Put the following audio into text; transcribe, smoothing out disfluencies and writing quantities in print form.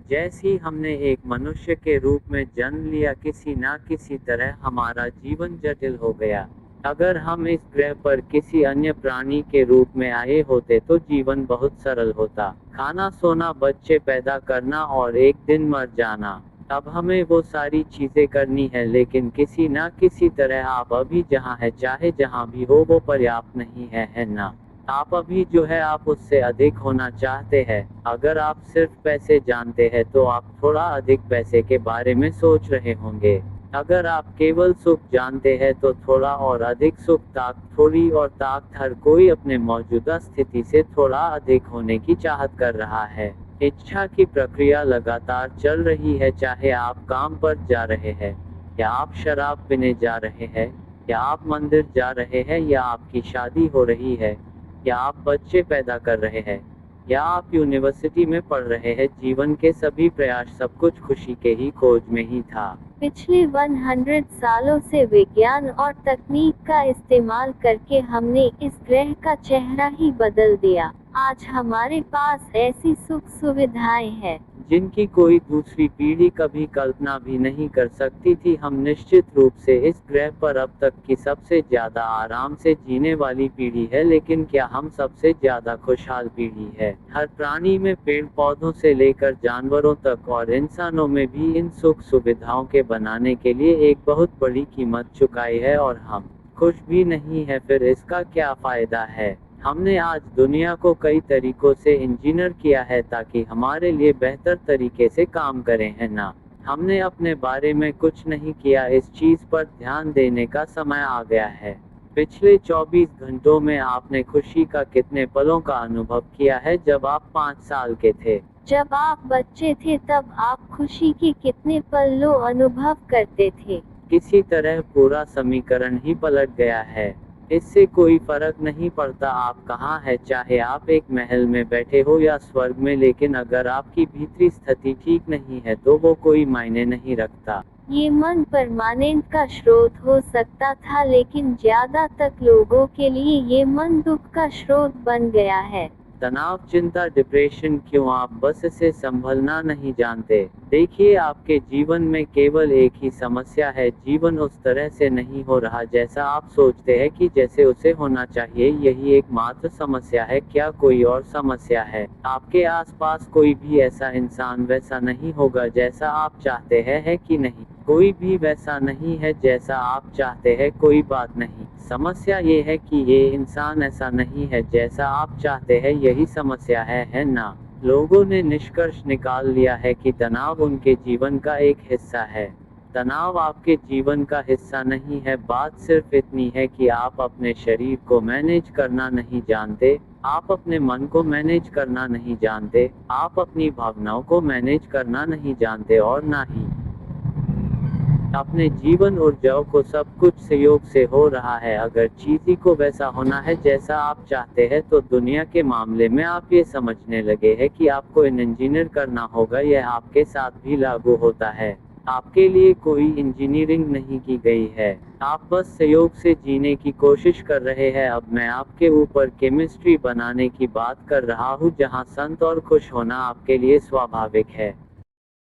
जैसे ही हमने एक मनुष्य के रूप में जन्म लिया, किसी ना किसी तरह हमारा जीवन जटिल हो गया। अगर हम इस ग्रह पर किसी अन्य प्राणी के रूप में आए होते तो जीवन बहुत सरल होता। खाना, सोना, बच्चे पैदा करना और एक दिन मर जाना। अब हमें वो सारी चीजें करनी है, लेकिन किसी ना किसी तरह आप अभी जहाँ है, चाहे जहाँ भी हो, वो पर्याप्त नहीं है ना? आप अभी जो है आप उससे अधिक होना चाहते हैं। अगर आप सिर्फ पैसे जानते हैं तो आप थोड़ा अधिक पैसे के बारे में सोच रहे होंगे। अगर आप केवल सुख जानते हैं तो थोड़ा और अधिक सुख, थोड़ी और ताकत। हर कोई अपने मौजूदा स्थिति से थोड़ा अधिक होने की चाहत कर रहा है। इच्छा की प्रक्रिया लगातार चल रही है, चाहे आप काम पर जा रहे हैं, या आप शराब पीने जा रहे हैं, या आप मंदिर जा रहे हैं, या आपकी शादी हो रही है, या आप बच्चे पैदा कर रहे हैं, या आप यूनिवर्सिटी में पढ़ रहे हैं। जीवन के सभी प्रयास, सब कुछ खुशी के ही खोज में ही था। पिछले 100 सालों से विज्ञान और तकनीक का इस्तेमाल करके हमने इस ग्रह का चेहरा ही बदल दिया। आज हमारे पास ऐसी सुख सुविधाएं हैं जिनकी कोई दूसरी पीढ़ी कभी कल्पना भी नहीं कर सकती थी। हम निश्चित रूप से इस ग्रह पर अब तक की सबसे ज्यादा आराम से जीने वाली पीढ़ी है, लेकिन क्या हम सबसे ज्यादा खुशहाल पीढ़ी है? हर प्राणी में, पेड़ पौधों से लेकर जानवरों तक और इंसानों में भी, इन सुख सुविधाओं के बनाने के लिए एक बहुत बड़ी कीमत चुकाई है, और हम खुश भी नहीं है। फिर इसका क्या फायदा है? हमने आज दुनिया को कई तरीकों से इंजीनियर किया है ताकि हमारे लिए बेहतर तरीके से काम करें, है ना? हमने अपने बारे में कुछ नहीं किया। इस चीज पर ध्यान देने का समय आ गया है। पिछले 24 घंटों में आपने खुशी का कितने पलों का अनुभव किया है? जब आप 5 साल के थे, जब आप बच्चे थे, तब आप खुशी के कितने पलों अनुभव करते थे? किसी तरह पूरा समीकरण ही पलट गया है। इससे कोई फर्क नहीं पड़ता आप कहाँ हैं, चाहे आप एक महल में बैठे हो या स्वर्ग में, लेकिन अगर आपकी भीतरी स्थिति ठीक नहीं है तो वो कोई मायने नहीं रखता। ये मन परमानेंट का स्रोत हो सकता था, लेकिन ज्यादातर लोगों के लिए ये मन दुख का स्रोत बन गया है। तनाव, चिंता, डिप्रेशन, क्यों आप बस इसे संभलना नहीं जानते? देखिए, आपके जीवन में केवल एक ही समस्या है। जीवन उस तरह से नहीं हो रहा जैसा आप सोचते हैं कि जैसे उसे होना चाहिए। यही एकमात्र समस्या है। क्या कोई और समस्या है? आपके आसपास कोई भी ऐसा इंसान वैसा नहीं होगा जैसा आप चाहते हैं, है कि नहीं? कोई भी वैसा नहीं है जैसा आप चाहते हैं। कोई बात नहीं, समस्या ये है कि ये इंसान ऐसा नहीं है जैसा आप चाहते हैं। यही समस्या है ना? लोगों ने निष्कर्ष निकाल लिया है कि तनाव उनके जीवन का एक हिस्सा है। तनाव आपके जीवन का हिस्सा नहीं है। बात सिर्फ इतनी है कि आप अपने शरीर को मैनेज करना नहीं जानते, आप अपने मन को मैनेज करना नहीं जानते, आप अपनी भावनाओं को मैनेज करना नहीं जानते, और ना ही अपने जीवन ऊर्जाओं को। सब कुछ सहयोग से हो रहा है। अगर चीज़ी को वैसा होना है जैसा आप चाहते हैं, तो दुनिया के मामले में आप ये समझने लगे हैं कि आपको इंजीनियर करना होगा। यह आपके साथ भी लागू होता है। आपके लिए कोई इंजीनियरिंग नहीं की गई है, आप बस सहयोग से जीने की कोशिश कर रहे हैं। अब मैं आपके ऊपर केमिस्ट्री बनाने की बात कर रहा हूँ, जहाँ संत और खुश होना आपके लिए स्वाभाविक है।